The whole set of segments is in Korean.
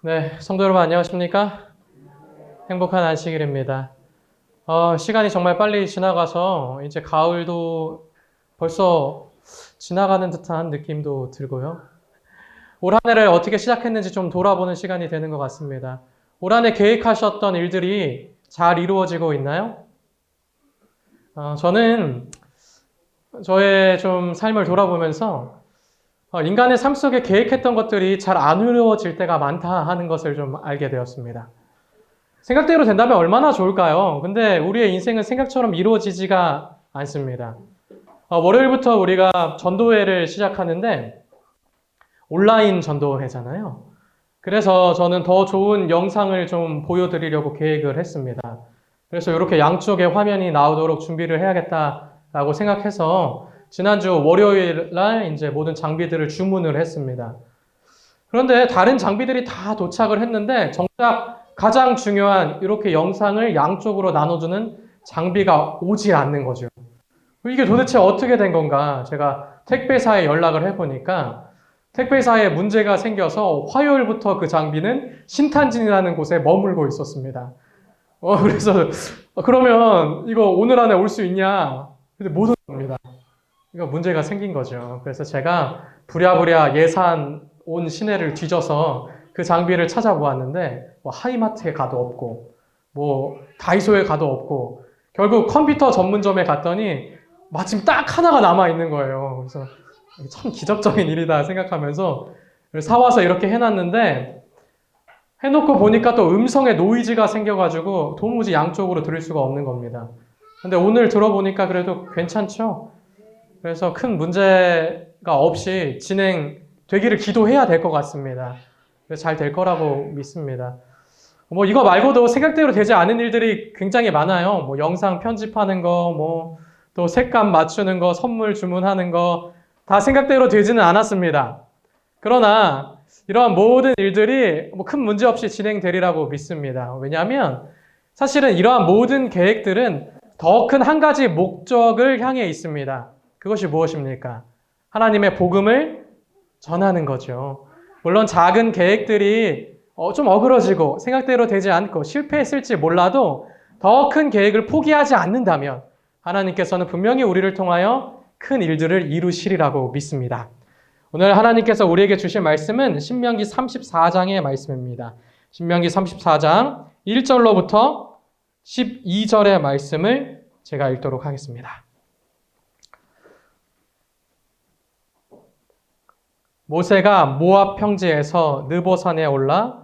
네, 성도 여러분 안녕하십니까? 행복한 안식일입니다. 시간이 정말 빨리 지나가서 이제 가을도 벌써 지나가는 듯한 느낌도 들고요. 올 한 해를 어떻게 시작했는지 좀 돌아보는 시간이 되는 것 같습니다. 올 한 해 계획하셨던 일들이 잘 이루어지고 있나요? 저는 저의 좀 삶을 돌아보면서 인간의 삶 속에 계획했던 것들이 잘 안 이루어질 때가 많다 하는 것을 좀 알게 되었습니다. 생각대로 된다면 얼마나 좋을까요? 근데 우리의 인생은 생각처럼 이루어지지가 않습니다. 월요일부터 우리가 전도회를 시작하는데 온라인 전도회잖아요. 그래서 저는 더 좋은 영상을 좀 보여드리려고 계획을 했습니다. 그래서 이렇게 양쪽에 화면이 나오도록 준비를 해야겠다라고 생각해서 지난주 월요일 날 이제 모든 장비들을 주문을 했습니다. 그런데 다른 장비들이 다 도착을 했는데 정작 가장 중요한 이렇게 영상을 양쪽으로 나눠주는 장비가 오지 않는 거죠. 이게 도대체 어떻게 된 건가? 제가 택배사에 연락을 해보니까 택배사에 문제가 생겨서 화요일부터 그 장비는 신탄진이라는 곳에 머물고 있었습니다. 그래서 그러면 이거 오늘 안에 올 수 있냐? 근데 못 옵니다. 이거 문제가 생긴 거죠. 그래서 제가 부랴부랴 예산 온 시내를 뒤져서 그 장비를 찾아보았는데 뭐 하이마트에 가도 없고 뭐 다이소에 가도 없고 결국 컴퓨터 전문점에 갔더니 마침 딱 하나가 남아 있는 거예요. 그래서 참 기적적인 일이다 생각하면서 사와서 이렇게 해놨는데 해놓고 보니까 또 음성에 노이즈가 생겨가지고 도무지 양쪽으로 들을 수가 없는 겁니다. 근데 오늘 들어보니까 그래도 괜찮죠? 그래서 큰 문제가 없이 진행되기를 기도해야 될 것 같습니다. 잘 될 거라고 믿습니다. 뭐 이거 말고도 생각대로 되지 않은 일들이 굉장히 많아요. 뭐 영상 편집하는 거, 뭐 또 색감 맞추는 거, 선물 주문하는 거 다 생각대로 되지는 않았습니다. 그러나 이러한 모든 일들이 뭐 큰 문제 없이 진행되리라고 믿습니다. 왜냐하면 사실은 이러한 모든 계획들은 더 큰 한 가지 목적을 향해 있습니다. 그것이 무엇입니까? 하나님의 복음을 전하는 거죠. 물론 작은 계획들이 좀 어그러지고 생각대로 되지 않고 실패했을지 몰라도 더 큰 계획을 포기하지 않는다면 하나님께서는 분명히 우리를 통하여 큰 일들을 이루시리라고 믿습니다. 오늘 하나님께서 우리에게 주실 말씀은 신명기 34장의 말씀입니다. 신명기 34장 1절로부터 12절의 말씀을 제가 읽도록 하겠습니다. 모세가 모압 평지에서 느보산에 올라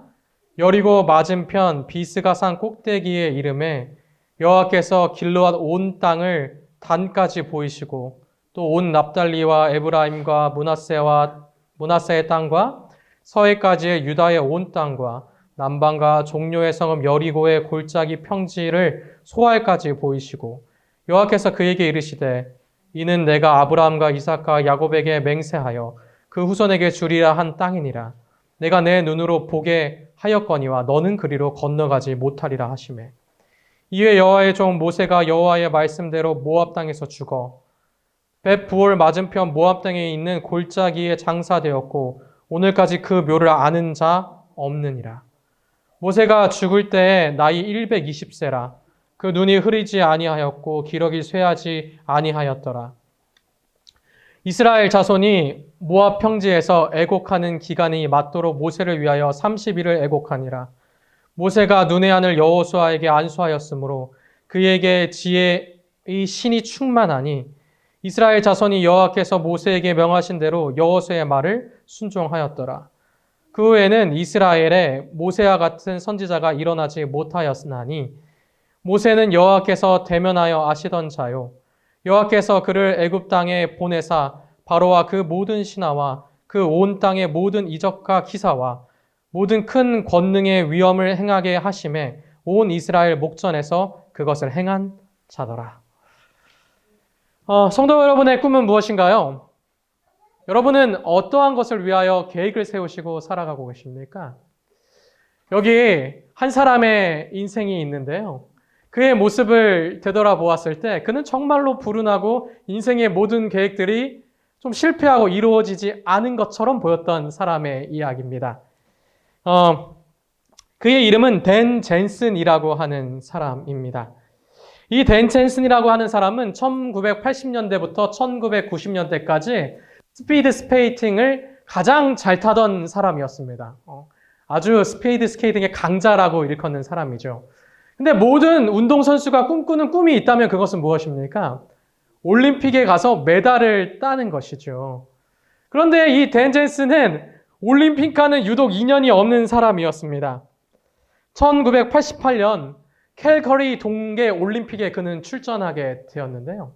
여리고 맞은편 비스가산 꼭대기에 이름에 여호와께서 길르앗 온 땅을 단까지 보이시고 또 온 납달리와 에브라임과 므낫세의 땅과 서해까지의 유다의 온 땅과 남방과 종료의 성읍 여리고의 골짜기 평지를 소알까지 보이시고 여호와께서 그에게 이르시되 이는 내가 아브라함과 이삭과 야곱에게 맹세하여 그 후손에게 주리라 한 땅이니라. 내가 내 눈으로 보게 하였거니와 너는 그리로 건너가지 못하리라 하시매. 이에 여호와의 종 모세가 여호와의 말씀대로 모압 땅에서 죽어 벳 부올 맞은편 모압 땅에 있는 골짜기에 장사되었고 오늘까지 그 묘를 아는 자 없느니라. 모세가 죽을 때에 나이 120세라. 그 눈이 흐리지 아니하였고 기력이 쇠하지 아니하였더라. 이스라엘 자손이 모압 평지에서 애곡하는 기간이 맞도록 모세를 위하여 30일을 애곡하니라. 모세가 눈의 하늘 여호수아에게 안수하였으므로 그에게 지혜의 신이 충만하니 이스라엘 자손이 여호와께서 모세에게 명하신 대로 여호수아의 말을 순종하였더라. 그 후에는 이스라엘에 모세와 같은 선지자가 일어나지 못하였으나니 모세는 여호와께서 대면하여 아시던 자요 여호와께서 그를 애굽 땅에 보내사 바로와 그 모든 신하와 그 온 땅의 모든 이적과 기사와 모든 큰 권능의 위엄을 행하게 하심에 온 이스라엘 목전에서 그것을 행한 자더라. 성도 여러분의 꿈은 무엇인가요? 여러분은 어떠한 것을 위하여 계획을 세우시고 살아가고 계십니까? 여기 한 사람의 인생이 있는데요. 그의 모습을 되돌아보았을 때 그는 정말로 불운하고 인생의 모든 계획들이 좀 실패하고 이루어지지 않은 것처럼 보였던 사람의 이야기입니다. 그의 이름은 댄 젠슨이라고 하는 사람입니다. 이 댄 젠슨이라고 하는 사람은 1980년대부터 1990년대까지 스피드 스케이팅을 가장 잘 타던 사람이었습니다. 아주 스피드 스케이팅의 강자라고 일컫는 사람이죠. 근데 모든 운동선수가 꿈꾸는 꿈이 있다면 그것은 무엇입니까? 올림픽에 가서 메달을 따는 것이죠. 그런데 이 댄 젠슨은 올림픽과는 유독 인연이 없는 사람이었습니다. 1988년 캘거리 동계 올림픽에 그는 출전하게 되었는데요.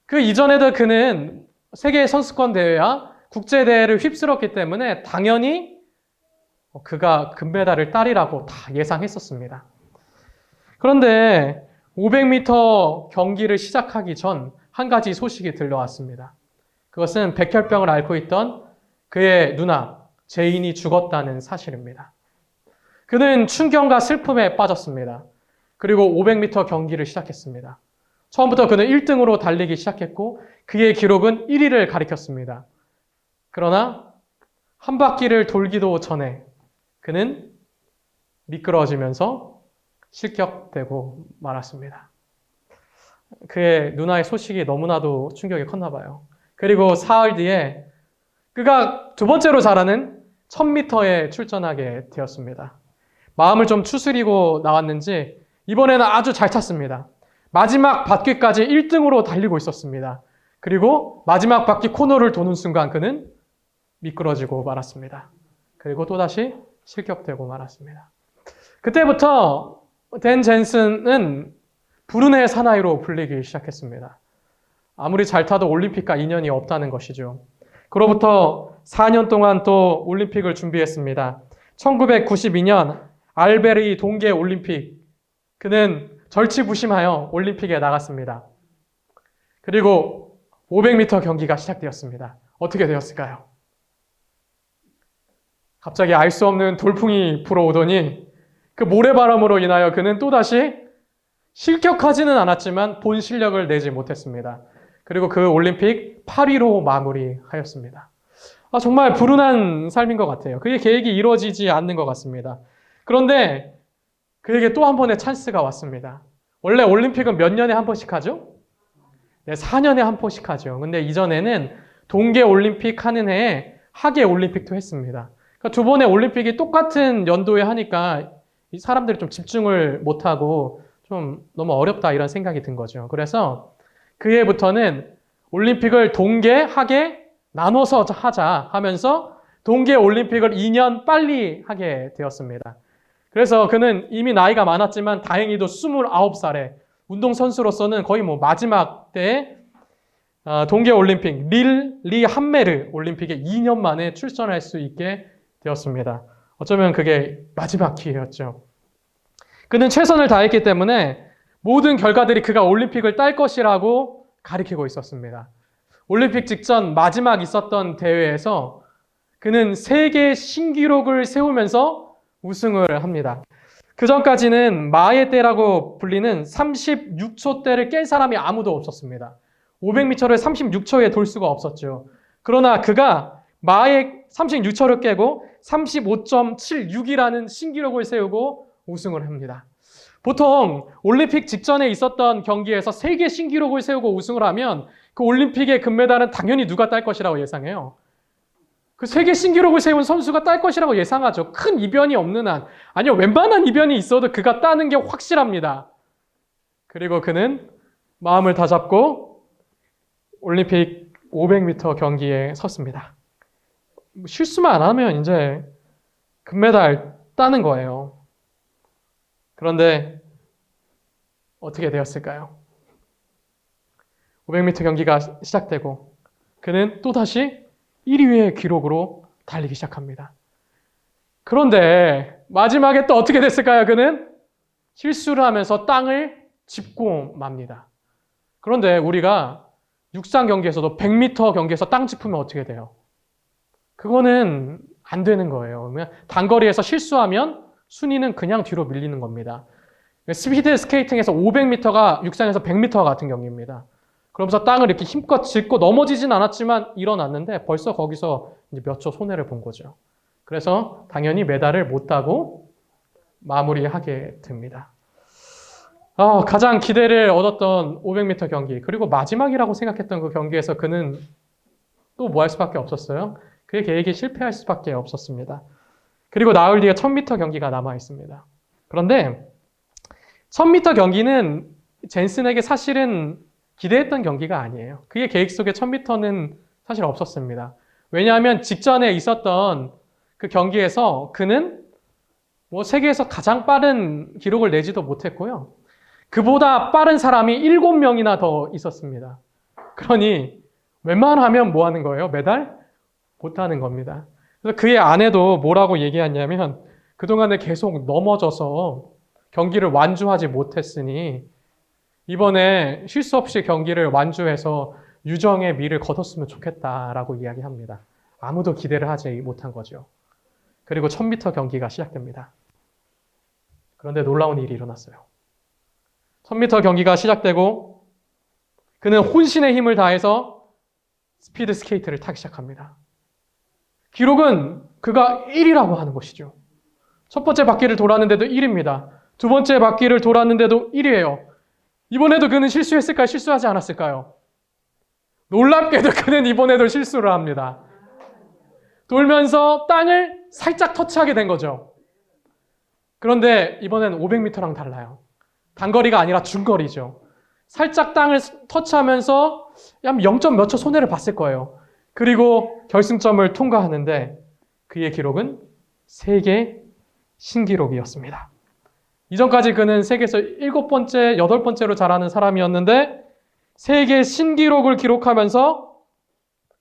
그 이전에도 그는 세계 선수권 대회와 국제 대회를 휩쓸었기 때문에 당연히 그가 금메달을 따리라고 다 예상했었습니다. 그런데 500m 경기를 시작하기 전 한 가지 소식이 들려왔습니다. 그것은 백혈병을 앓고 있던 그의 누나 제인이 죽었다는 사실입니다. 그는 충격과 슬픔에 빠졌습니다. 그리고 500m 경기를 시작했습니다. 처음부터 그는 1등으로 달리기 시작했고 그의 기록은 1위를 가리켰습니다. 그러나 한 바퀴를 돌기도 전에 그는 미끄러지면서 실격되고 말았습니다. 그의 누나의 소식이 너무나도 충격이 컸나 봐요. 그리고 사흘 뒤에 그가 두 번째로 잘하는 1000m에 출전하게 되었습니다. 마음을 좀 추스리고 나왔는지 이번에는 아주 잘 탔습니다. 마지막 바퀴까지 1등으로 달리고 있었습니다. 그리고 마지막 바퀴 코너를 도는 순간 그는 미끄러지고 말았습니다. 그리고 또다시 실격되고 말았습니다. 그때부터 댄 젠슨은 불운의 사나이로 불리기 시작했습니다. 아무리 잘 타도 올림픽과 인연이 없다는 것이죠. 그로부터 4년 동안 또 올림픽을 준비했습니다. 1992년 알베리 동계 올림픽, 그는 절치부심하여 올림픽에 나갔습니다. 그리고 500m 경기가 시작되었습니다. 어떻게 되었을까요? 갑자기 알 수 없는 돌풍이 불어오더니 그 모래바람으로 인하여 그는 또다시 실격하지는 않았지만 본 실력을 내지 못했습니다. 그리고 그 올림픽 8위로 마무리하였습니다. 정말 불운한 삶인 것 같아요. 그의 계획이 이루어지지 않는 것 같습니다. 그런데 그에게 또 한 번의 찬스가 왔습니다. 원래 올림픽은 몇 년에 한 번씩 하죠? 네, 4년에 한 번씩 하죠. 근데 이전에는 동계 올림픽 하는 해에 하계 올림픽도 했습니다. 그러니까 두 번의 올림픽이 똑같은 연도에 하니까 이 사람들이 좀 집중을 못하고 좀 너무 어렵다 이런 생각이 든 거죠. 그래서 그 해부터는 올림픽을 동계, 하계 나눠서 하자 하면서 동계 올림픽을 2년 빨리 하게 되었습니다. 그래서 그는 이미 나이가 많았지만 다행히도 29살에 운동선수로서는 거의 마지막 때에 동계 올림픽 리 함메르 올림픽에 2년 만에 출전할 수 있게 되었습니다. 어쩌면 그게 마지막 기회였죠. 그는 최선을 다했기 때문에 모든 결과들이 그가 올림픽을 딸 것이라고 가리키고 있었습니다. 올림픽 직전 마지막 있었던 대회에서 그는 세계 신기록을 세우면서 우승을 합니다. 그 전까지는 마의 때라고 불리는 36초 때를 깬 사람이 아무도 없었습니다. 500m를 36초에 돌 수가 없었죠. 그러나 그가 마의 36초를 깨고 35.76이라는 신기록을 세우고 우승을 합니다. 보통 올림픽 직전에 있었던 경기에서 세계 신기록을 세우고 우승을 하면 그 올림픽의 금메달은 당연히 누가 딸 것이라고 예상해요. 그 세계 신기록을 세운 선수가 딸 것이라고 예상하죠. 큰 이변이 없는 한, 아니요, 웬만한 이변이 있어도 그가 따는 게 확실합니다. 그리고 그는 마음을 다잡고 올림픽 500m 경기에 섰습니다. 실수만 안 하면 이제 금메달 따는 거예요. 그런데 어떻게 되었을까요? 500m 경기가 시작되고 그는 또다시 1위의 기록으로 달리기 시작합니다. 그런데 마지막에 또 어떻게 됐을까요? 그는 실수를 하면서 땅을 짚고 맙니다. 그런데 우리가 육상 경기에서도 100m 경기에서 땅 짚으면 어떻게 돼요? 그거는 안 되는 거예요. 단거리에서 실수하면 순위는 그냥 뒤로 밀리는 겁니다. 스피드 스케이팅에서 500m가 육상에서 100m와 같은 경기입니다. 그러면서 땅을 이렇게 힘껏 짚고 넘어지진 않았지만 일어났는데 벌써 거기서 이제 몇 초 손해를 본 거죠. 그래서 당연히 메달을 못 따고 마무리하게 됩니다. 가장 기대를 얻었던 500m 경기, 그리고 마지막이라고 생각했던 그 경기에서 그는 또 뭐 할 수밖에 없었어요? 그의 계획이 실패할 수밖에 없었습니다. 그리고 나흘 뒤에 1000m 경기가 남아 있습니다. 그런데 1000m 경기는 젠슨에게 사실은 기대했던 경기가 아니에요. 그의 계획 속에 1000m는 사실 없었습니다. 왜냐하면 직전에 있었던 그 경기에서 그는 뭐 세계에서 가장 빠른 기록을 내지도 못했고요. 그보다 빠른 사람이 7명이나 더 있었습니다. 그러니 웬만하면 뭐 하는 거예요? 메달? 못 하는 겁니다. 그래서 그의 아내도 뭐라고 얘기했냐면 그동안에 계속 넘어져서 경기를 완주하지 못했으니 이번에 쉴 수 없이 경기를 완주해서 유정의 미를 거뒀으면 좋겠다라고 이야기합니다. 아무도 기대를 하지 못한 거죠. 그리고 1000m 경기가 시작됩니다. 그런데 놀라운 일이 일어났어요. 1000m 경기가 시작되고 그는 혼신의 힘을 다해서 스피드 스케이트를 타기 시작합니다. 기록은 그가 1위라고 하는 것이죠. 첫 번째 바퀴를 돌았는데도 1위입니다. 두 번째 바퀴를 돌았는데도 1위예요. 이번에도 그는 실수했을까요? 실수하지 않았을까요? 놀랍게도 그는 이번에도 실수를 합니다. 돌면서 땅을 살짝 터치하게 된 거죠. 그런데 이번엔 500m랑 달라요. 단거리가 아니라 중거리죠. 살짝 땅을 터치하면서 한 0. 몇 초 손해를 봤을 거예요. 그리고 결승점을 통과하는데 그의 기록은 세계 신기록이었습니다. 이전까지 그는 세계에서 7번째, 8번째로 잘하는 사람이었는데 세계 신기록을 기록하면서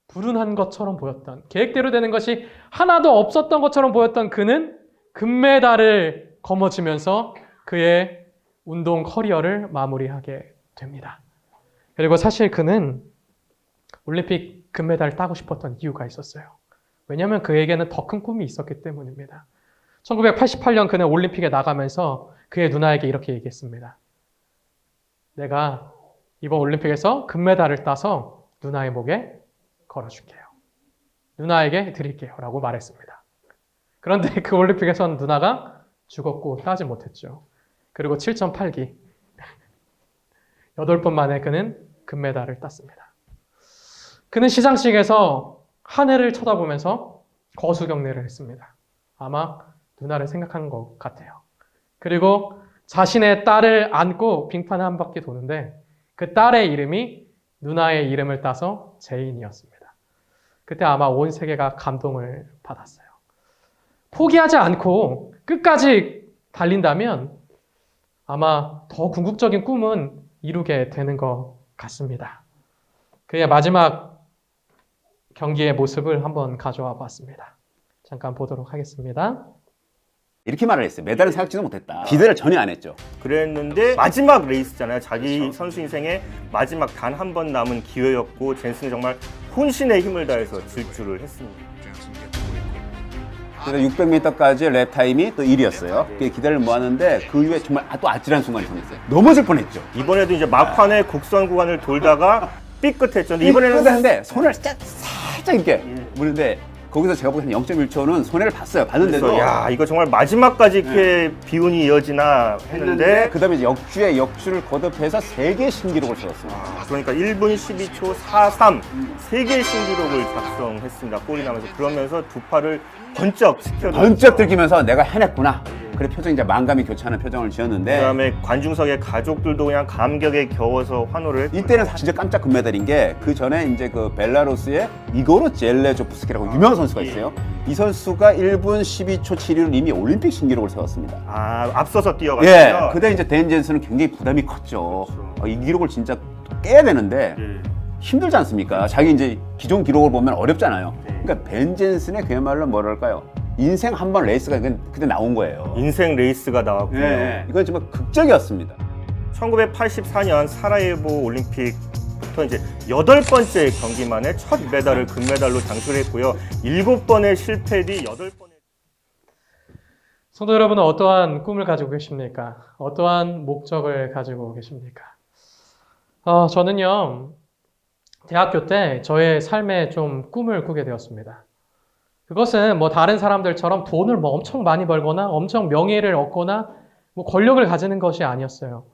불운한 것처럼 보였던, 계획대로 되는 것이 하나도 없었던 것처럼 보였던 그는 금메달을 거머쥐면서 그의 운동 커리어를 마무리하게 됩니다. 그리고 사실 그는 올림픽 금메달을 따고 싶었던 이유가 있었어요. 왜냐하면 그에게는 더 큰 꿈이 있었기 때문입니다. 1988년 그는 올림픽에 나가면서 그의 누나에게 이렇게 얘기했습니다. 내가 이번 올림픽에서 금메달을 따서 누나의 목에 걸어줄게요. 누나에게 드릴게요. 라고 말했습니다. 그런데 그 올림픽에서는 누나가 죽었고 따지 못했죠. 그리고 7.8기 8번 만에 그는 금메달을 땄습니다. 그는 시상식에서 하늘을 쳐다보면서 거수경례를 했습니다. 아마 누나를 생각한 것 같아요. 그리고 자신의 딸을 안고 빙판을 한 바퀴 도는데 그 딸의 이름이 누나의 이름을 따서 제인이었습니다. 그때 아마 온 세계가 감동을 받았어요. 포기하지 않고 끝까지 달린다면 아마 더 궁극적인 꿈은 이루게 되는 것 같습니다. 그의 마지막 경기의 모습을 한번 가져와 봤습니다. 잠깐 보도록 하겠습니다. 이렇게 말을 했어요. 메달을 생각지도 못했다. 기대를 전혀 안 했죠. 그랬는데 마지막 레이스잖아요. 자기 그렇죠. 선수 인생의 마지막 단 한 번 남은 기회였고 젠슨이 정말 혼신의 힘을 다해서 질주를 했습니다. 그래서 600m까지 랩 타임이 또 1위였어요. 기대를 모았는데 그 이후에 정말 또 아찔한 순간이 생겼어요. 넘어질 뻔했죠. 이번에도 이제 막판에 곡선 구간을 돌다가 삐끗했죠. 근데 이번에는 근데 손을 살짝 이렇게 무는데 거기서 제가 보기엔 0.1초는 손해를 봤어요. 봤는데도 야 이거 정말 마지막까지 이렇게 비운이 이어지나 했는데 그다음에 이제 역주에 역주를 거듭해서 세계 신기록을 세웠습니다. 그러니까 1분 12초 43 세계 신기록을 작성했습니다. 골이 나면서 그러면서 두 팔을 번쩍 들기면서 내가 해냈구나. 그래 표정이 이제 만감이 교차하는 표정을 지었는데 그다음에 관중석의 가족들도 그냥 감격에 겨워서 환호를 했고요. 이때는 진짜 깜짝 금메달인 게 그 전에 이제 그 벨라루스의 이고르 젤레조프스키라고 유명한 선수가 있어요. 이 선수가 1분 12초 7위로 이미 올림픽 신기록을 세웠습니다. 앞서서 뛰어갔죠. 예. 그때 이제 댄 젠슨은 굉장히 부담이 컸죠. 그렇죠. 이 기록을 진짜 깨야 되는데 힘들지 않습니까? 자기 이제 기존 기록을 보면 어렵잖아요. 그러니까 벤 젠슨의 그야말로 뭐랄까요? 인생 한 번 레이스가 그때 나온 거예요. 인생 레이스가 나왔고요. 예. 이건 정말 극적이었습니다. 1984년 사라예보 올림픽부터 이제 8번째 경기 만에 첫 메달을 금메달로 장식했고요. 7번의 실패 뒤 8번의 성도 여러분은 어떠한 꿈을 가지고 계십니까? 어떠한 목적을 가지고 계십니까? 저는요, 대학교 때 저의 삶에 좀 꿈을 꾸게 되었습니다. 그것은 뭐 다른 사람들처럼 돈을 뭐 엄청 많이 벌거나 엄청 명예를 얻거나 뭐 권력을 가지는 것이 아니었어요.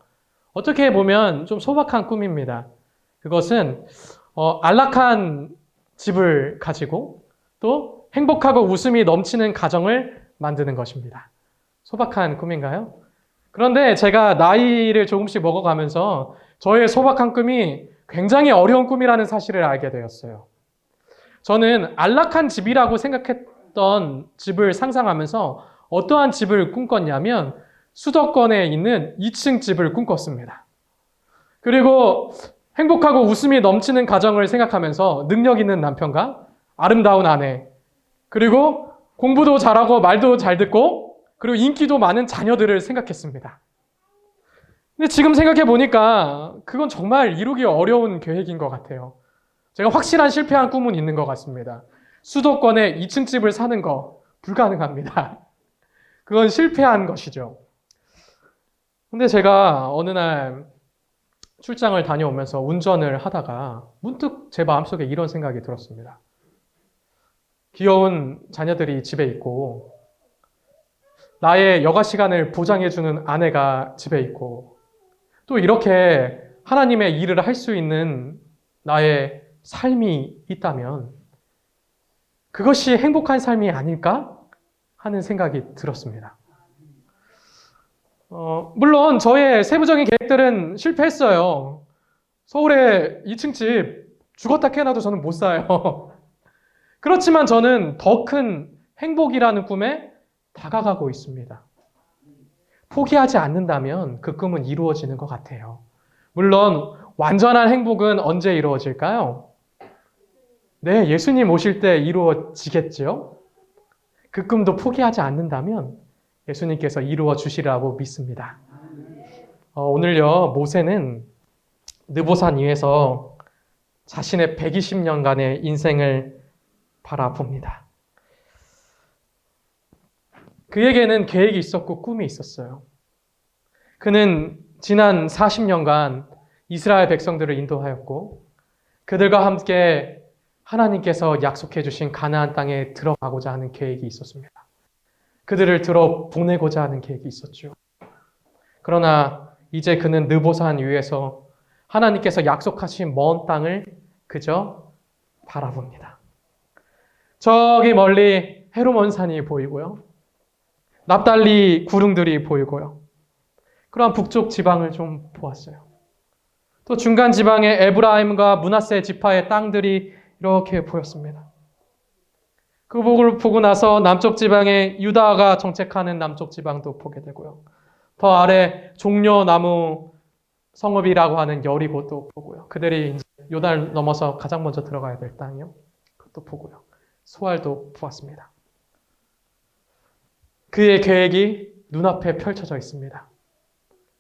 어떻게 보면 좀 소박한 꿈입니다. 그것은 안락한 집을 가지고 또 행복하고 웃음이 넘치는 가정을 만드는 것입니다. 소박한 꿈인가요? 그런데 제가 나이를 조금씩 먹어가면서 저의 소박한 꿈이 굉장히 어려운 꿈이라는 사실을 알게 되었어요. 저는 안락한 집이라고 생각했던 집을 상상하면서 어떠한 집을 꿈꿨냐면 수도권에 있는 2층 집을 꿈꿨습니다. 그리고 행복하고 웃음이 넘치는 가정을 생각하면서 능력 있는 남편과 아름다운 아내, 그리고 공부도 잘하고 말도 잘 듣고 그리고 인기도 많은 자녀들을 생각했습니다. 근데 지금 생각해 보니까 그건 정말 이루기 어려운 계획인 것 같아요. 제가 확실한 실패한 꿈은 있는 것 같습니다. 수도권에 2층 집을 사는 거 불가능합니다. 그건 실패한 것이죠. 근데 제가 어느 날 출장을 다녀오면서 운전을 하다가 문득 제 마음속에 이런 생각이 들었습니다. 귀여운 자녀들이 집에 있고 나의 여가 시간을 보장해주는 아내가 집에 있고 또 이렇게 하나님의 일을 할 수 있는 나의 삶이 있다면 그것이 행복한 삶이 아닐까 하는 생각이 들었습니다. 물론 저의 세부적인 계획들은 실패했어요. 서울에 2층 집 죽었다 깨어나도 저는 못 사요. 그렇지만 저는 더 큰 행복이라는 꿈에 다가가고 있습니다. 포기하지 않는다면 그 꿈은 이루어지는 것 같아요. 물론 완전한 행복은 언제 이루어질까요? 네, 예수님 오실 때 이루어지겠죠? 그 꿈도 포기하지 않는다면 예수님께서 이루어 주시라고 믿습니다. 오늘요, 모세는 느보산 위에서 자신의 120년간의 인생을 바라봅니다. 그에게는 계획이 있었고 꿈이 있었어요. 그는 지난 40년간 이스라엘 백성들을 인도하였고 그들과 함께 하나님께서 약속해 주신 가나안 땅에 들어가고자 하는 계획이 있었습니다. 그들을 들어 보내고자 하는 계획이 있었죠. 그러나 이제 그는 느보산 위에서 하나님께서 약속하신 먼 땅을 그저 바라봅니다. 저기 멀리 헤르몬 산이 보이고요. 납달리 구릉들이 보이고요. 그러한 북쪽 지방을 좀 보았어요. 또 중간 지방의 에브라임과 므낫세 지파의 땅들이 이렇게 보였습니다. 그 부분을 보고 나서 남쪽 지방에 유다가 정책하는 남쪽 지방도 보게 되고요. 더 아래 종려나무 성읍이라고 하는 여리고도 보고요. 그들이 이제 요단을 넘어서 가장 먼저 들어가야 될 땅이요. 그것도 보고요. 소알도 보았습니다. 그의 계획이 눈앞에 펼쳐져 있습니다.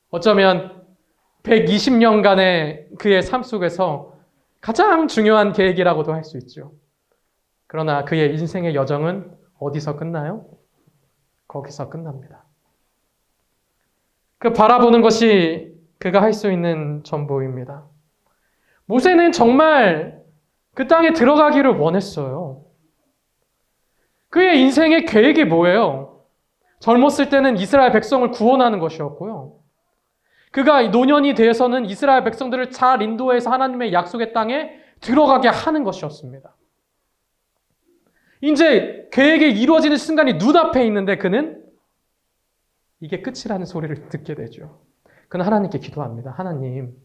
어쩌면 120년간의 그의 삶 속에서 가장 중요한 계획이라고도 할 수 있죠. 그러나 그의 인생의 여정은 어디서 끝나요? 거기서 끝납니다. 그 바라보는 것이 그가 할 수 있는 전부입니다. 모세는 정말 그 땅에 들어가기를 원했어요. 그의 인생의 계획이 뭐예요? 젊었을 때는 이스라엘 백성을 구원하는 것이었고요. 그가 노년이 되어서는 이스라엘 백성들을 잘 인도해서 하나님의 약속의 땅에 들어가게 하는 것이었습니다. 이제 계획이 이루어지는 순간이 눈앞에 있는데 그는 이게 끝이라는 소리를 듣게 되죠. 그는 하나님께 기도합니다. 하나님,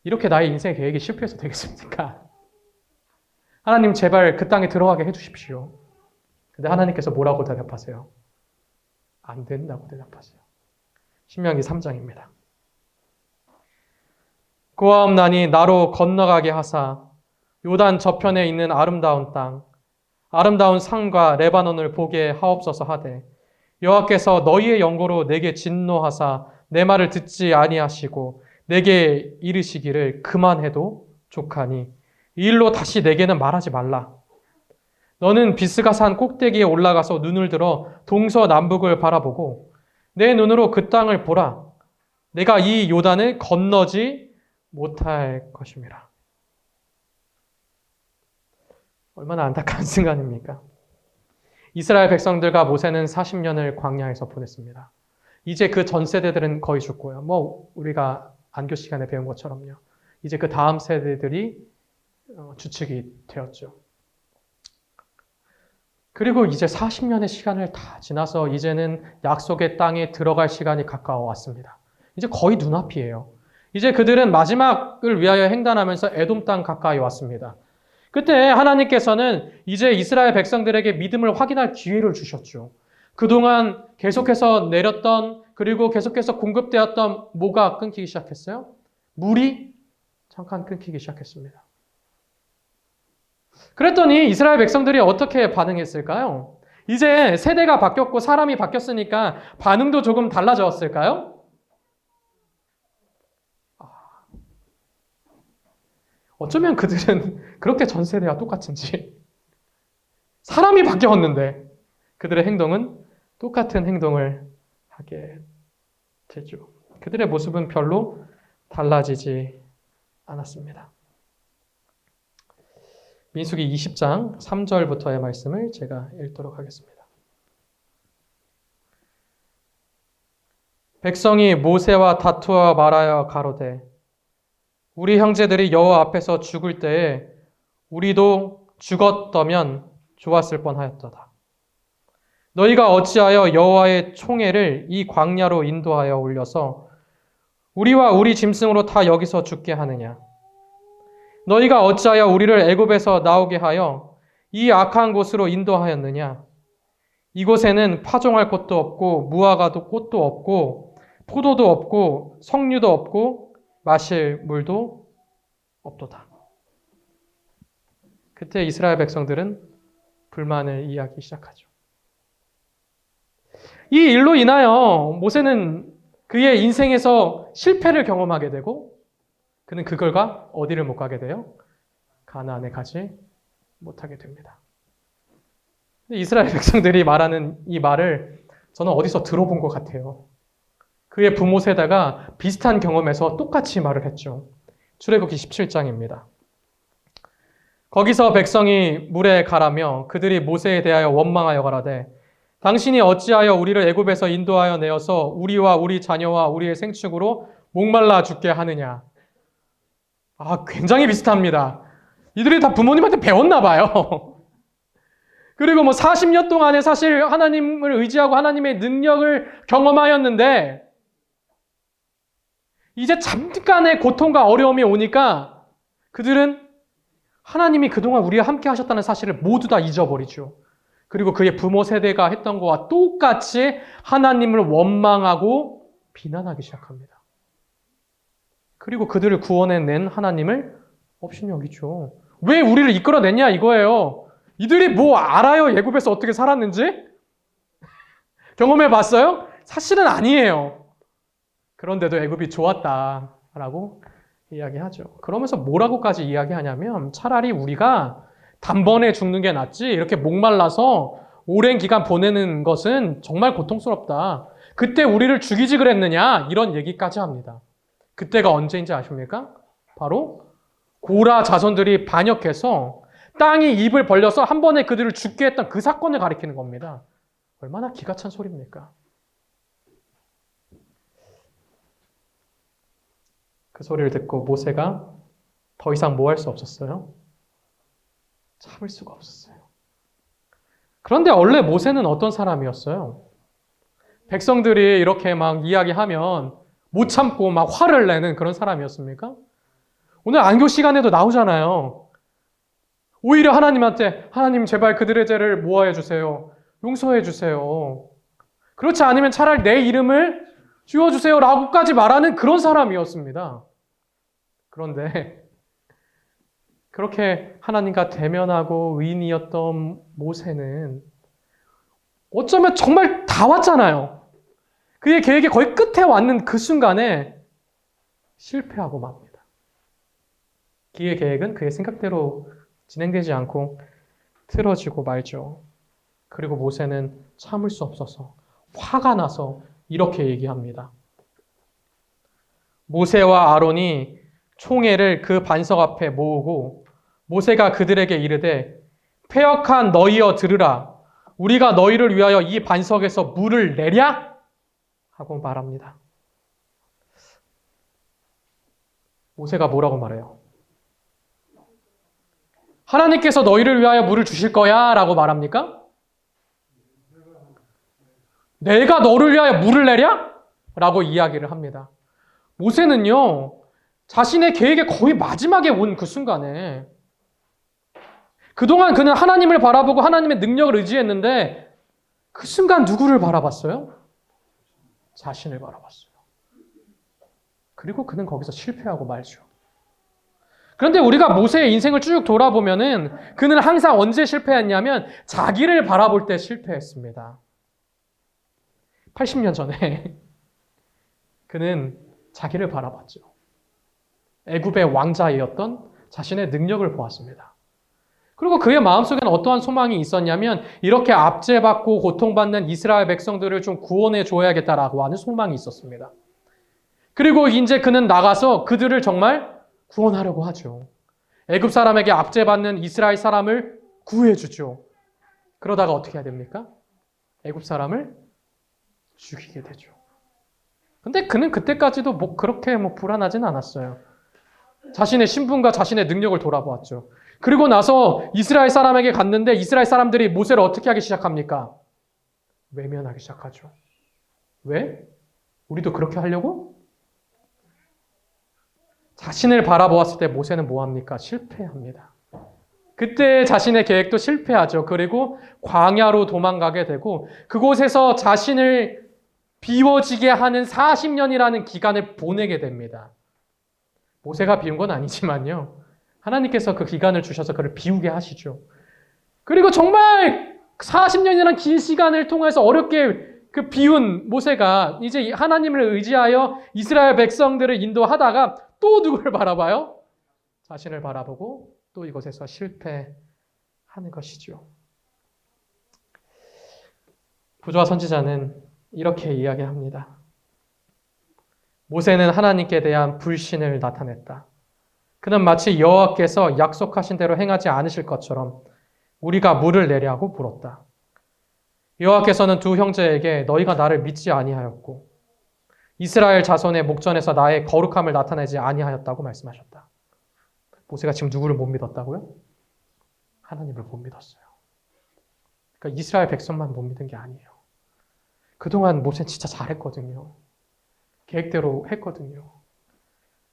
이렇게 나의 인생의 계획이 실패해서 되겠습니까? 하나님 제발 그 땅에 들어가게 해주십시오. 근데 하나님께서 뭐라고 대답하세요? 안 된다고 대답하세요. 신명기 3장입니다. 고아옵나니 나로 건너가게 하사 요단 저편에 있는 아름다운 땅, 아름다운 산과 레바논을 보게 하옵소서 하되 여호와께서 너희의 영고로 내게 진노하사 내 말을 듣지 아니하시고 내게 이르시기를 그만해도 족하니 이 일로 다시 내게는 말하지 말라. 너는 비스가산 꼭대기에 올라가서 눈을 들어 동서남북을 바라보고 내 눈으로 그 땅을 보라. 내가 이 요단을 건너지 못할 것임이라. 얼마나 안타까운 순간입니까? 이스라엘 백성들과 모세는 40년을 광야에서 보냈습니다. 이제 그 전 세대들은 거의 죽고요. 뭐 우리가 안교 시간에 배운 것처럼요. 이제 그 다음 세대들이 주축이 되었죠. 그리고 이제 40년의 시간을 다 지나서 이제는 약속의 땅에 들어갈 시간이 가까워 왔습니다. 이제 거의 눈앞이에요. 이제 그들은 마지막을 위하여 행단하면서 에돔 땅 가까이 왔습니다. 그때 하나님께서는 이제 이스라엘 백성들에게 믿음을 확인할 기회를 주셨죠. 그동안 계속해서 내렸던 그리고 계속해서 공급되었던 뭐가 끊기기 시작했어요? 물이 잠깐 끊기기 시작했습니다. 그랬더니 이스라엘 백성들이 어떻게 반응했을까요? 이제 세대가 바뀌었고 사람이 바뀌었으니까 반응도 조금 달라졌을까요? 어쩌면 그들은 그렇게 전 세대와 똑같은지 사람이 바뀌었는데 그들의 행동은 똑같은 행동을 하게 되죠. 그들의 모습은 별로 달라지지 않았습니다. 민수기 20장 3절부터의 말씀을 제가 읽도록 하겠습니다. 백성이 모세와 다투어 말하여 가로되 우리 형제들이 여호와 앞에서 죽을 때에 우리도 죽었더면 좋았을 뻔하였도다. 너희가 어찌하여 여호와의 총애를 이 광야로 인도하여 올려서 우리와 우리 짐승으로 다 여기서 죽게 하느냐? 너희가 어찌하여 우리를 애굽에서 나오게 하여 이 악한 곳으로 인도하였느냐? 이곳에는 파종할 곳도 없고 무화과도 꽃도 없고 포도도 없고 석류도 없고 마실 물도 없도다. 그때 이스라엘 백성들은 불만을 이야기 시작하죠. 이 일로 인하여 모세는 그의 인생에서 실패를 경험하게 되고 그는 그 결과 어디를 못 가게 돼요? 가나안에 가지 못하게 됩니다. 이스라엘 백성들이 말하는 이 말을 저는 어디서 들어본 것 같아요. 그의 부모 세대가 비슷한 경험에서 똑같이 말을 했죠. 출애굽기 17장입니다. 거기서 백성이 물에 가라며 그들이 모세에 대하여 원망하여 가라되 당신이 어찌하여 우리를 애굽에서 인도하여 내어서 우리와 우리 자녀와 우리의 생축으로 목말라 죽게 하느냐. 굉장히 비슷합니다. 이들이 다 부모님한테 배웠나 봐요. 그리고 40년 동안에 사실 하나님을 의지하고 하나님의 능력을 경험하였는데 이제 잠깐의 고통과 어려움이 오니까 그들은 하나님이 그동안 우리와 함께 하셨다는 사실을 모두 다 잊어버리죠. 그리고 그의 부모 세대가 했던 것과 똑같이 하나님을 원망하고 비난하기 시작합니다. 그리고 그들을 구원해낸 하나님을 업신 여기죠. 왜 우리를 이끌어냈냐 이거예요. 이들이 뭐 알아요? 애굽에서 어떻게 살았는지? 경험해 봤어요? 사실은 아니에요. 그런데도 애굽이 좋았다라고 이야기하죠. 그러면서 뭐라고까지 이야기하냐면 차라리 우리가 단번에 죽는 게 낫지 이렇게 목말라서 오랜 기간 보내는 것은 정말 고통스럽다. 그때 우리를 죽이지 그랬느냐 이런 얘기까지 합니다. 그때가 언제인지 아십니까? 바로 고라 자손들이 반역해서 땅이 입을 벌려서 한 번에 그들을 죽게 했던 그 사건을 가리키는 겁니다. 얼마나 기가 찬 소리입니까? 그 소리를 듣고 모세가 더 이상 뭐 할 수 없었어요? 참을 수가 없었어요. 그런데 원래 모세는 어떤 사람이었어요? 백성들이 이렇게 막 이야기하면 못 참고 막 화를 내는 그런 사람이었습니까? 오늘 안교 시간에도 나오잖아요. 오히려 하나님한테 하나님 제발 그들의 죄를 모아해 주세요. 용서해 주세요. 그렇지 않으면 차라리 내 이름을 지워주세요 라고까지 말하는 그런 사람이었습니다. 그런데 그렇게 하나님과 대면하고 의인이었던 모세는 어쩌면 정말 다 왔잖아요. 그의 계획이 거의 끝에 왔는 그 순간에 실패하고 맙니다. 그의 계획은 그의 생각대로 진행되지 않고 틀어지고 말죠. 그리고 모세는 참을 수 없어서 화가 나서 이렇게 얘기합니다. 모세와 아론이 총회를 그 반석 앞에 모으고 모세가 그들에게 이르되 패역한 너희여 들으라. 우리가 너희를 위하여 이 반석에서 물을 내랴? 하고 말합니다. 모세가 뭐라고 말해요? 하나님께서 너희를 위하여 물을 주실 거야 라고 말합니까? 내가 너를 위하여 물을 내랴? 라고 이야기를 합니다. 모세는요, 자신의 계획의 거의 마지막에 온 그 순간에 그동안 그는 하나님을 바라보고 하나님의 능력을 의지했는데 그 순간 누구를 바라봤어요? 자신을 바라봤어요. 그리고 그는 거기서 실패하고 말죠. 그런데 우리가 모세의 인생을 쭉 돌아보면은 그는 항상 언제 실패했냐면 자기를 바라볼 때 실패했습니다. 80년 전에 그는 자기를 바라봤죠. 애굽의 왕자이었던 자신의 능력을 보았습니다. 그리고 그의 마음속에는 어떠한 소망이 있었냐면 이렇게 압제받고 고통받는 이스라엘 백성들을 좀 구원해 줘야겠다라고 하는 소망이 있었습니다. 그리고 이제 그는 나가서 그들을 정말 구원하려고 하죠. 애굽 사람에게 압제받는 이스라엘 사람을 구해주죠. 그러다가 어떻게 해야 됩니까? 애굽 사람을 죽이게 되죠. 근데 그는 그때까지도 그렇게 불안하진 않았어요. 자신의 신분과 자신의 능력을 돌아보았죠. 그리고 나서 이스라엘 사람에게 갔는데 이스라엘 사람들이 모세를 어떻게 하기 시작합니까? 외면하기 시작하죠. 왜? 우리도 그렇게 하려고? 자신을 바라보았을 때 모세는 뭐합니까? 실패합니다. 그때 자신의 계획도 실패하죠. 그리고 광야로 도망가게 되고 그곳에서 자신을 비워지게 하는 40년이라는 기간을 보내게 됩니다. 모세가 비운 건 아니지만요. 하나님께서 그 기간을 주셔서 그를 비우게 하시죠. 그리고 정말 40년이라는 긴 시간을 통해서 어렵게 그 비운 모세가 이제 하나님을 의지하여 이스라엘 백성들을 인도하다가 또 누구를 바라봐요? 자신을 바라보고 또 이곳에서 실패하는 것이죠. 부조와 선지자는 이렇게 이야기합니다. 모세는 하나님께 대한 불신을 나타냈다. 그는 마치 여호와께서 약속하신 대로 행하지 않으실 것처럼 우리가 물을 내려고 물었다. 여호와께서는 두 형제에게 너희가 나를 믿지 아니하였고 이스라엘 자손의 목전에서 나의 거룩함을 나타내지 아니하였다고 말씀하셨다. 모세가 지금 누구를 못 믿었다고요? 하나님을 못 믿었어요. 그러니까 이스라엘 백성만 못 믿은 게 아니에요. 그동안 모세는 진짜 잘했거든요. 계획대로 했거든요.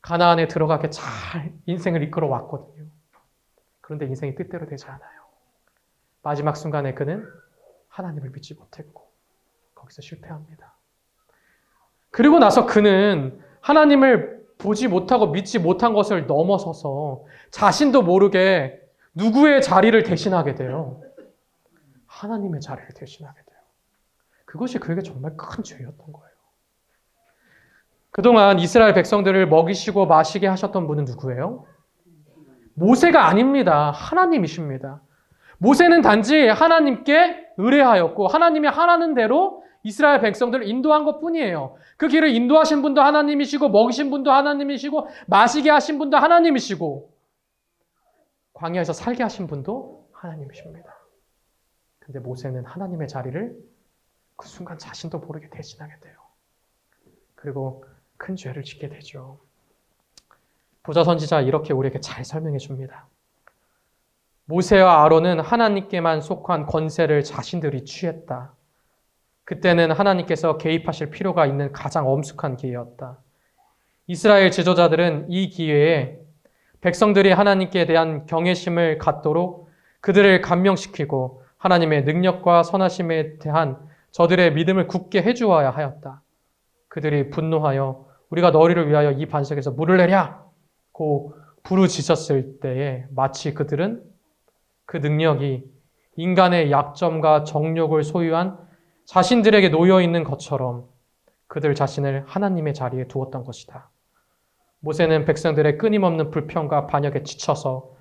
가나안에 들어가게 잘 인생을 이끌어 왔거든요. 그런데 인생이 뜻대로 되지 않아요. 마지막 순간에 그는 하나님을 믿지 못했고 거기서 실패합니다. 그리고 나서 그는 하나님을 보지 못하고 믿지 못한 것을 넘어서서 자신도 모르게 누구의 자리를 대신하게 돼요? 하나님의 자리를 대신하게 돼요. 그것이 그에게 정말 큰 죄였던 거예요. 그동안 이스라엘 백성들을 먹이시고 마시게 하셨던 분은 누구예요? 모세가 아닙니다. 하나님이십니다. 모세는 단지 하나님께 의뢰하였고 하나님이 하라는 대로 이스라엘 백성들을 인도한 것뿐이에요. 그 길을 인도하신 분도 하나님이시고 먹이신 분도 하나님이시고 마시게 하신 분도 하나님이시고 광야에서 살게 하신 분도 하나님이십니다. 근데 모세는 하나님의 자리를 그 순간 자신도 모르게 대신하게 돼요. 그리고 큰 죄를 짓게 되죠. 부자 선지자 이렇게 우리에게 잘 설명해 줍니다. 모세와 아론은 하나님께만 속한 권세를 자신들이 취했다. 그때는 하나님께서 개입하실 필요가 있는 가장 엄숙한 기회였다. 이스라엘 지도자들은 이 기회에 백성들이 하나님께 대한 경외심을 갖도록 그들을 감명시키고 하나님의 능력과 선하심에 대한 저들의 믿음을 굳게 해주어야 하였다. 그들이 분노하여 우리가 너희를 위하여 이 반석에서 물을 내랴고 부르짖었을 때에 마치 그들은 그 능력이 인간의 약점과 정욕을 소유한 자신들에게 놓여있는 것처럼 그들 자신을 하나님의 자리에 두었던 것이다. 모세는 백성들의 끊임없는 불평과 반역에 지쳐서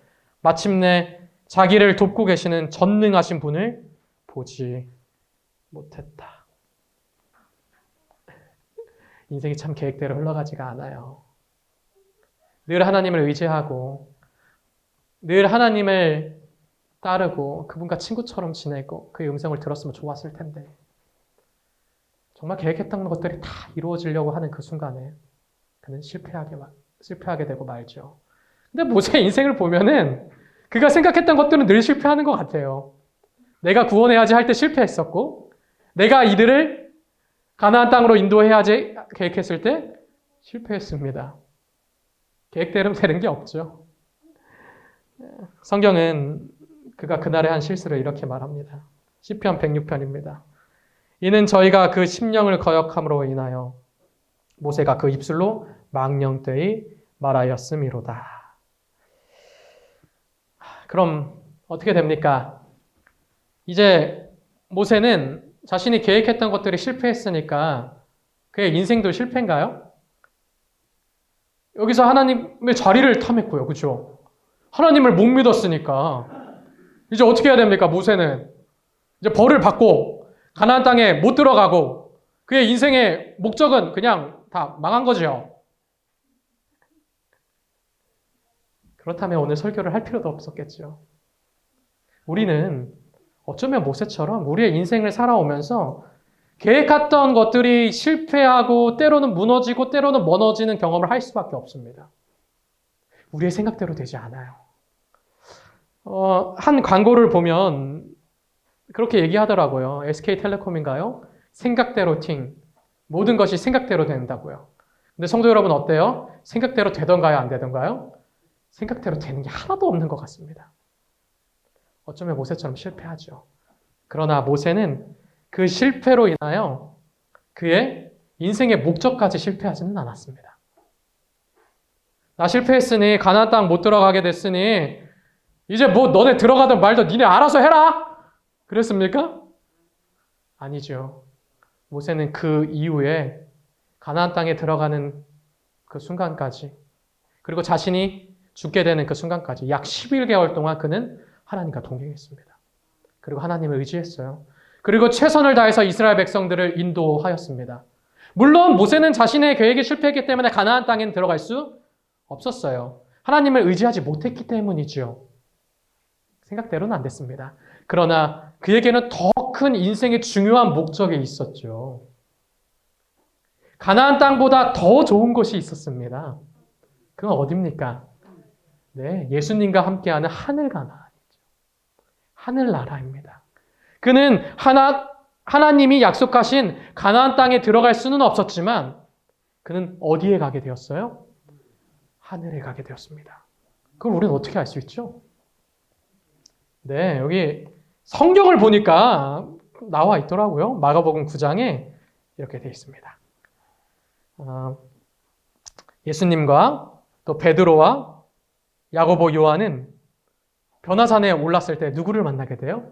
마침내 자기를 돕고 계시는 전능하신 분을 보지 못했다. 인생이 참 계획대로 흘러가지가 않아요. 늘 하나님을 의지하고 늘 하나님을 따르고 그분과 친구처럼 지내고 그의 음성을 들었으면 좋았을 텐데 정말 계획했던 것들이 다 이루어지려고 하는 그 순간에 그는 실패하게 되고 말죠. 근데 모세의 인생을 보면은 그가 생각했던 것들은 늘 실패하는 것 같아요. 내가 구원해야지 할 때 실패했었고 내가 이들을 가나안 땅으로 인도해야지 계획했을 때 실패했습니다. 계획대로 되는 게 없죠. 성경은 그가 그날의 한 실수를 이렇게 말합니다. 시편 106편입니다. 이는 저희가 그 심령을 거역함으로 인하여 모세가 그 입술로 망령되이 말하였음이로다. 그럼 어떻게 됩니까? 이제 모세는 자신이 계획했던 것들이 실패했으니까 그의 인생도 실패인가요? 여기서 하나님의 자리를 탐했고요. 그렇죠? 하나님을 못 믿었으니까 이제 어떻게 해야 됩니까? 모세는 이제 벌을 받고 가나안 땅에 못 들어가고 그의 인생의 목적은 그냥 다 망한 거죠. 그렇다면 오늘 설교를 할 필요도 없었겠죠. 우리는 어쩌면 모세처럼 우리의 인생을 살아오면서 계획했던 것들이 실패하고 때로는 무너지고 때로는 무너지는 경험을 할 수밖에 없습니다. 우리의 생각대로 되지 않아요. 한 광고를 보면 그렇게 얘기하더라고요. SK텔레콤인가요? 생각대로 팅. 모든 것이 생각대로 된다고요. 근데 성도 여러분 어때요? 생각대로 되던가요? 안 되던가요? 생각대로 되는 게 하나도 없는 것 같습니다. 어쩌면 모세처럼 실패하죠. 그러나 모세는 그 실패로 인하여 그의 인생의 목적까지 실패하지는 않았습니다. 나 실패했으니 가나안 땅 못 들어가게 됐으니 이제 뭐 너네 들어가든 말든 니네 알아서 해라! 그랬습니까? 아니죠. 모세는 그 이후에 가나안 땅에 들어가는 그 순간까지 그리고 자신이 죽게 되는 그 순간까지 약 11개월 동안 그는 하나님과 동행했습니다. 그리고 하나님을 의지했어요. 그리고 최선을 다해서 이스라엘 백성들을 인도하였습니다. 물론 모세는 자신의 계획이 실패했기 때문에 가나안 땅에는 들어갈 수 없었어요. 하나님을 의지하지 못했기 때문이죠. 생각대로는 안 됐습니다. 그러나 그에게는 더 큰 인생의 중요한 목적이 있었죠. 가나안 땅보다 더 좋은 곳이 있었습니다. 그건 어디입니까? 네, 예수님과 함께하는 하늘 가나안이죠. 하늘나라입니다. 그는 하나님이 약속하신 가나안 땅에 들어갈 수는 없었지만 그는 어디에 가게 되었어요? 하늘에 가게 되었습니다. 그걸 우리는 어떻게 알 수 있죠? 네, 여기 성경을 보니까 나와 있더라고요. 마가복음 9장에 이렇게 되어 있습니다. 예수님과 또 베드로와 야고보, 요한은 변화산에 올랐을 때 누구를 만나게 돼요?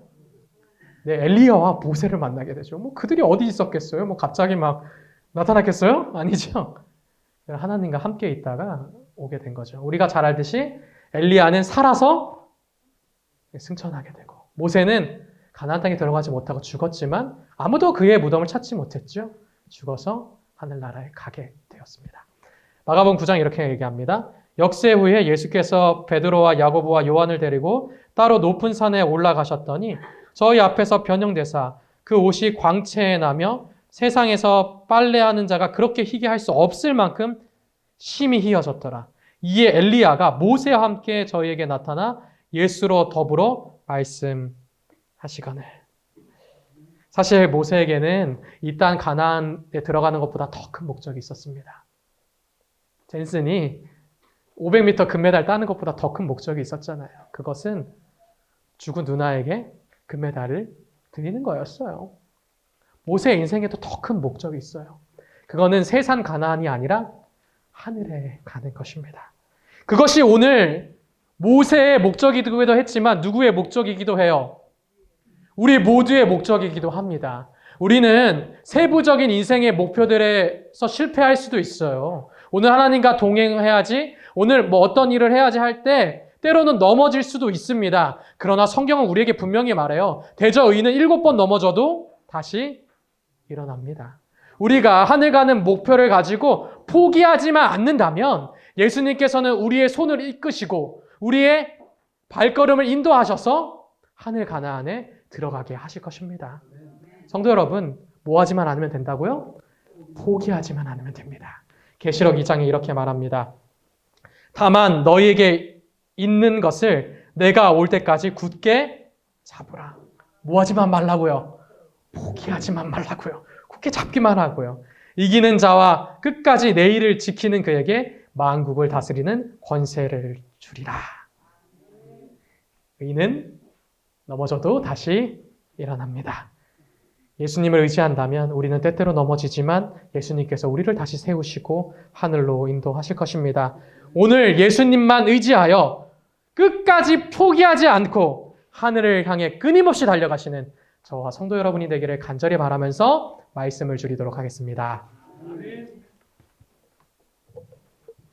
네, 엘리야와 모세를 만나게 되죠. 뭐 그들이 어디 있었겠어요? 뭐 갑자기 막 나타났겠어요? 아니죠. 하나님과 함께 있다가 오게 된 거죠. 우리가 잘 알듯이 엘리야는 살아서 승천하게 되고 모세는 가나안 땅에 들어가지 못하고 죽었지만 아무도 그의 무덤을 찾지 못했죠. 죽어서 하늘나라에 가게 되었습니다. 마가복음 9장 이렇게 얘기합니다. 역세 후에 예수께서 베드로와 야고보와 요한을 데리고 따로 높은 산에 올라가셨더니 저희 앞에서 변형되사 그 옷이 광채에 나며 세상에서 빨래하는 자가 그렇게 희게 할 수 없을 만큼 심히 희어졌더라. 이에 엘리야가 모세와 함께 저희에게 나타나 예수로 더불어 말씀하시거늘. 사실 모세에게는 이 땅 가나안에 들어가는 것보다 더 큰 목적이 있었습니다. 젠슨이 500m 금메달 따는 것보다 더 큰 목적이 있었잖아요. 그것은 죽은 누나에게 금메달을 드리는 거였어요. 모세의 인생에도 더 큰 목적이 있어요. 그거는 세상 가나안이 아니라 하늘에 가는 것입니다. 그것이 오늘 모세의 목적이기도 했지만 누구의 목적이기도 해요? 우리 모두의 목적이기도 합니다. 우리는 세부적인 인생의 목표들에서 실패할 수도 있어요. 오늘 하나님과 동행해야지, 오늘 뭐 어떤 일을 해야지 할 때 때로는 넘어질 수도 있습니다. 그러나 성경은 우리에게 분명히 말해요. 대저 의인은 7번 넘어져도 다시 일어납니다. 우리가 하늘 가는 목표를 가지고 포기하지만 않는다면 예수님께서는 우리의 손을 이끄시고 우리의 발걸음을 인도하셔서 하늘 가나안에 들어가게 하실 것입니다. 성도 여러분, 뭐 하지만 않으면 된다고요? 포기하지만 않으면 됩니다. 계시록 2장에 이렇게 말합니다. 다만 너희에게 있는 것을 내가 올 때까지 굳게 잡으라. 뭐 하지만 말라고요? 포기하지만 말라고요. 굳게 잡기만 하고요. 이기는 자와 끝까지 내 일을 지키는 그에게 만국을 다스리는 권세를 주리라. 의인은 넘어져도 다시 일어납니다. 예수님을 의지한다면 우리는 때때로 넘어지지만 예수님께서 우리를 다시 세우시고 하늘로 인도하실 것입니다. 오늘 예수님만 의지하여 끝까지 포기하지 않고 하늘을 향해 끊임없이 달려가시는 저와 성도 여러분이 되기를 간절히 바라면서 말씀을 줄이도록 하겠습니다.